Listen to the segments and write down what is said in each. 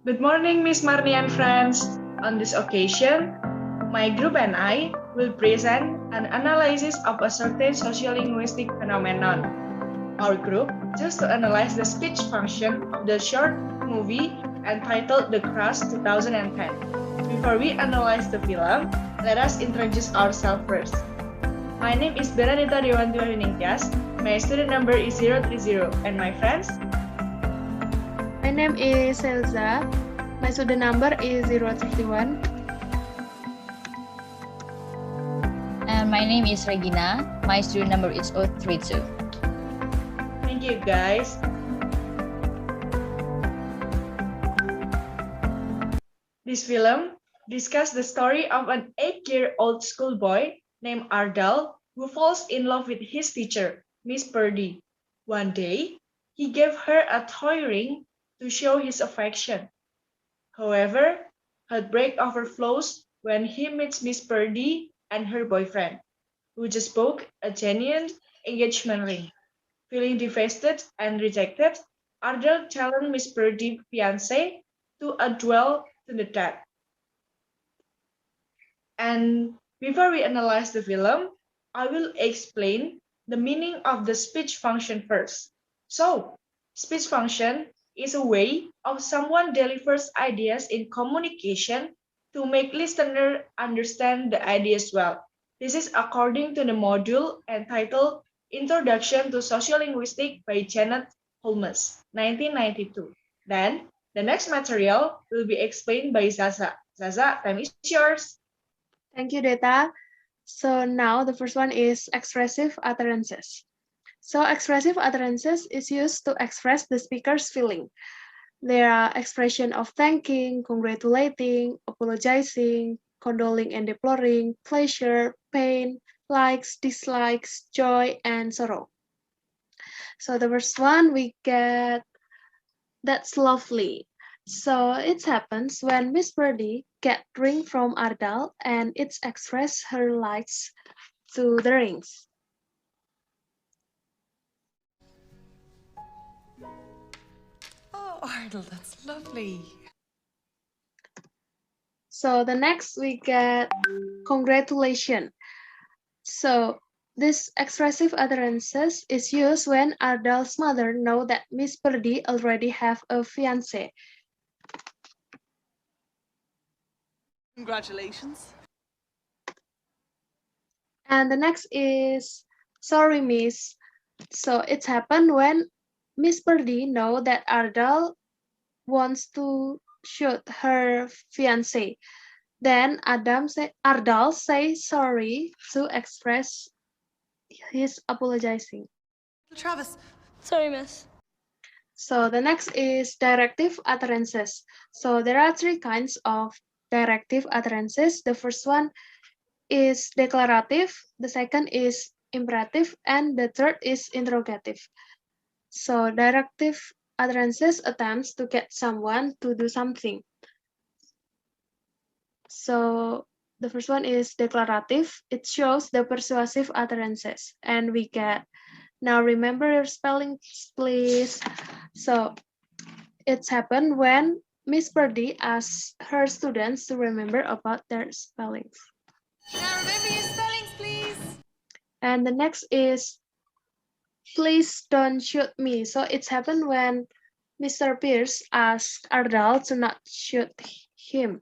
Good morning, Miss Marni and friends. On this occasion, my group and I will present an analysis of a certain sociolinguistic phenomenon. Our group chose to analyze the speech function of the short movie entitled The Crush 2010. Before we analyze the film, let us introduce ourselves first. My name is Bernadetha My student number is 030, and my friends? My name is Selza. My student number is 031. And my name is Regina. My student number is 032. Thank you, guys. This film discusses the story of an 8-year-old schoolboy named Ardal who falls in love with his teacher, Miss Purdy. One day, he gave her a toy ring to show his affection. However, heartbreak overflows when he meets Miss Purdy and her boyfriend, who just bought a genuine engagement ring. Feeling devastated and rejected, Ardal challenged Miss Purdy's fiancé to a duel to the death. And before we analyze the film, I will explain the meaning of the speech function first. So, speech function is a way of someone delivers ideas in communication to make listener understand the ideas well. This is according to the module entitled Introduction to Sociolinguistics by Janet Holmes, 1992. Then, the next material will be explained by Zaza. Zaza, time is yours. Thank you, Deta. So now the first one is expressive utterances. So expressive utterances is used to express the speaker's feeling. There are expression of thanking, congratulating, apologizing, condoling and deploring, pleasure, pain, likes, dislikes, joy, and sorrow. So the first one we get, that's lovely. So it happens when Miss Birdie get ring from Ardal and it's express her likes to the rings. Oh, Ardal, that's lovely. So the next we get congratulation. So this expressive utterances is used when Ardal's mother know that Miss Birdie already have a fiancé. Congratulations. And the next is sorry, Miss. So it's happened when Miss Birdie know that Ardal wants to shoot her fiancé. Then Ardal say sorry to express his apologizing. Travis. Sorry, miss. So the next is directive utterances. So there are three kinds of directive utterances. The first one is declarative, the second is imperative, and the third is interrogative. So directive utterances attempts to get someone to do something. So the first one is declarative. It shows the persuasive utterances. And we get, now remember your spellings, please. So it's happened when Miss Birdie asks her students to remember about their spellings. Now remember your spellings, please. And the next is, please don't shoot me. So it's happened when Mr. Pierce asked Ardal to not shoot him.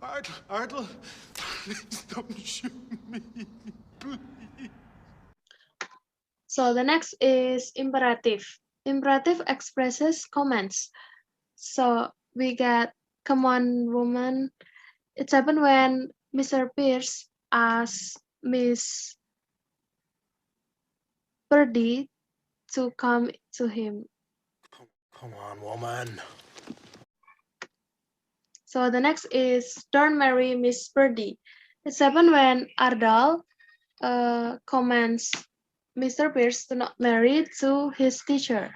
Ardal, please don't shoot me, please. So the next is imperative. Imperative expresses commands. So we get, come on, woman. It's happened when Mr. Pierce asked Miss Birdie to come to him. Come on, woman. So the next is don't marry Miss Birdie. It's happened when Ardal commands Mr. Pierce to not marry to his teacher.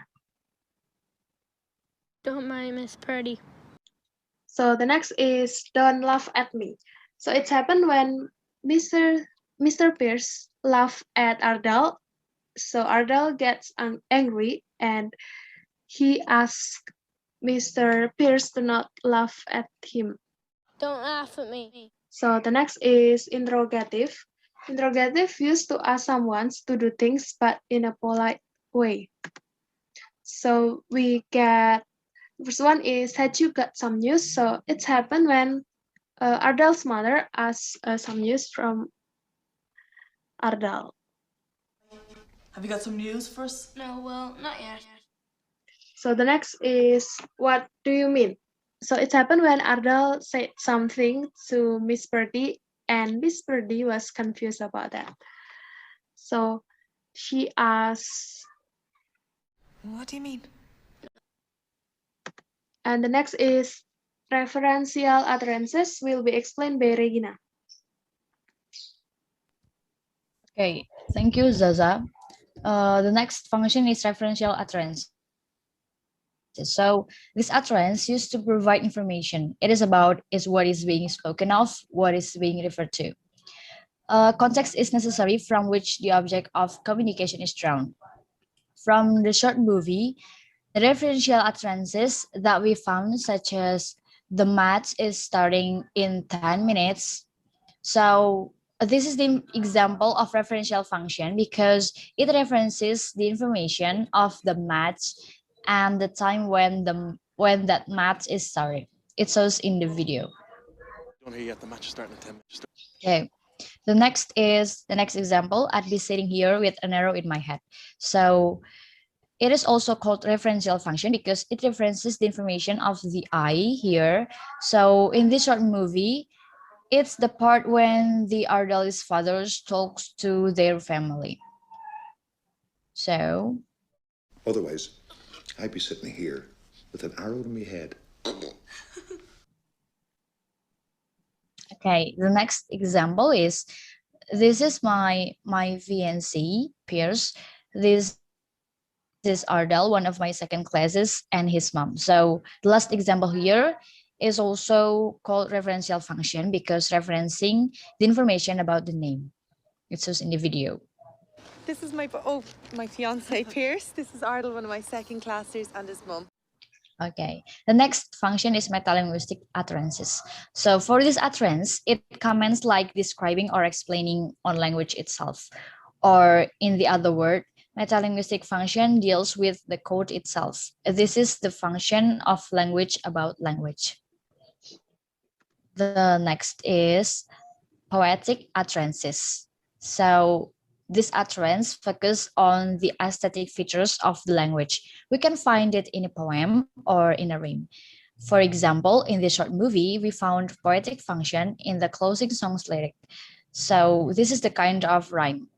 Don't marry Miss Purdy. So the next is don't laugh at me. So it's happened when Mr. Pierce laughed at Ardal. So Ardal gets angry and he asks Mr. Pierce to not laugh at him. Don't laugh at me. So the next is interrogative. Interrogative used to ask someone to do things but in a polite way. So we get, first one is, had you got some news? So it's happened when Ardal's mother asked some news from Ardal. Have you got some news for us? No, well, not yet. So the next is, what do you mean? So it happened when Ardal said something to Miss Purdy, and Miss Purdy was confused about that. So she asked, What do you mean? and the next is referential utterances will be explained by Regina. Okay, thank you, Zaza. The next function is referential utterance. So this utterance used to provide information. It is about what is being spoken of, what is being referred to. Context is necessary from which the object of communication is drawn. From the short movie, the referential utterances that we found, such as the match is starting in 10 minutes. So this is the example of referential function because it references the information of the match and the time when that match is started. It shows in the video. Don't hear yet. The match is starting in 10 minutes. Okay. The next example. I'd be sitting here with an arrow in my head. So it is also called referential function because it references the information of the eye here. So in this short movie, it's the part when the Ardal's fathers talks to their family. So Otherwise, I'd be sitting here with an arrow in my head. okay, the next example is, this is my VNC Pierce. This is Ardal, one of my second classes, and his mom. So the last example here is also called referential function because referencing the information about the name. It shows in the video. This is my fiance Pierce. This is Ardal, one of my second classers, and his mum. Okay, the next function is metalinguistic utterances. So for this utterance, it comments like describing or explaining on language itself. Or in the other word, metalinguistic function deals with the code itself. This is the function of language about language. The next is poetic utterances. So this utterance focuses on the aesthetic features of the language. We can find it in a poem or in a rhyme. For example, in the short movie, we found poetic function in the closing song's lyric. So this is the kind of rhyme.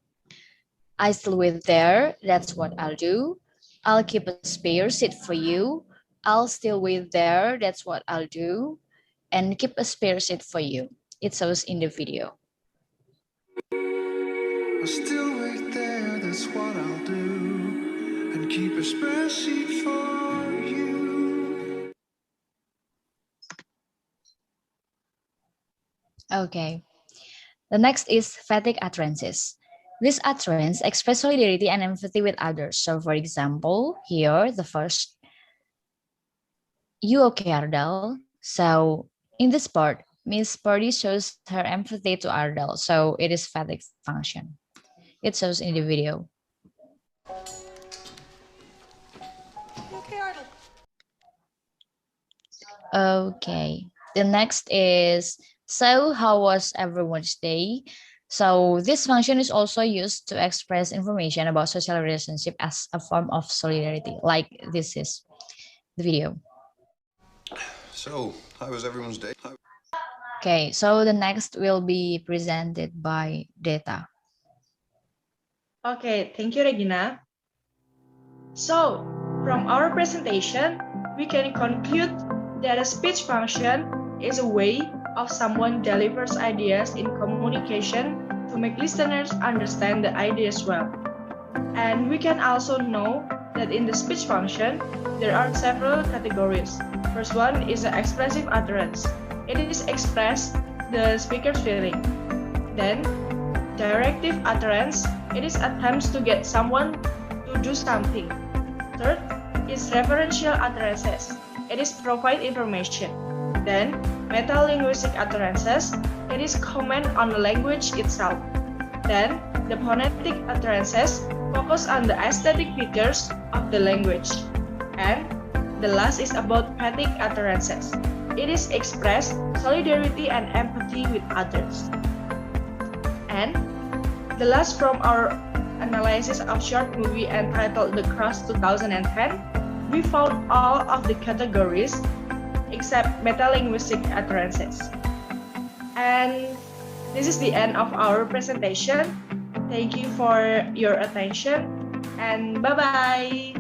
I still wait there, that's what I'll do. I'll keep a spare seat for you. I'll still wait there, that's what I'll do. And keep a spare seat for you. It shows in the video. I'll still wait there, that's what I'll do. And keep a spare seat for you. Okay. The next is phatic utterances. This utterance express solidarity and empathy with others. So for example, here, the first, you okay, Ardal? So in this part, Miss Purdy shows her empathy to Ardal. So it is phatic function. It shows in the video. Okay, Ardal. Okay. The next is, so how was everyone's day? So this function is also used to express information about social relationship as a form of solidarity, like this is the video. So, how was everyone's day? Okay, so the next will be presented by Data. Okay, thank you, Regina. So, from our presentation, we can conclude that a speech function is a way of someone delivers ideas in communication to make listeners understand the ideas well. And we can also know that in the speech function, there are several categories. First one is the expressive utterance. It is express the speaker's feeling. Then, directive utterance. It is attempts to get someone to do something. Third is referential utterances. it is provide information. Then, metalinguistic utterances, it is comment on the language itself. Then, the phonetic utterances focus on the aesthetic features of the language. And the last is about poetic utterances. It is express solidarity and empathy with others. And the last from our analysis of short movie entitled The Cross 2010, we found all of the categories except metalinguistic utterances. And this is the end of our presentation. Thank you for your attention and bye-bye.